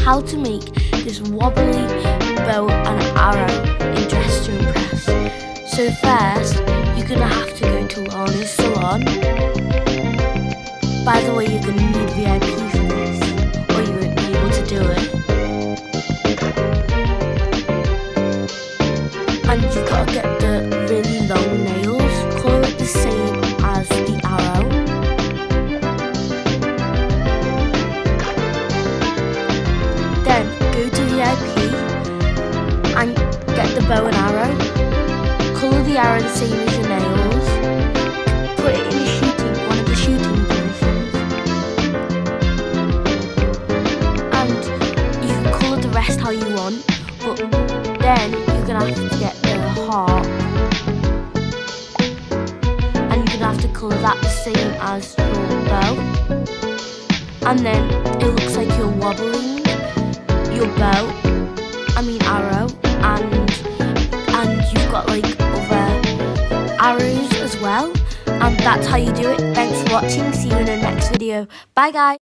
how to make this wobbly bow and arrow in Dress to Impress. So first, you're going to have to go to Lana's salon. By the way, you're going to need VIP for this, or you won't be able to do it. And you've got to get the really long nails, colour it the same as the arrow. Then go to VIP and get the bow and arrow. Colour the arrow the same as your nails. Put it in one of the shooting positions. And you can colour the rest how you want, but then you're going to have to get the heart. And you're going to have to colour that the same as your bow. And then it looks like you're wobbling your arrow, and you've got like other arrows as well, and that's how you do it. Thanks for watching, see you in the next video. Bye guys.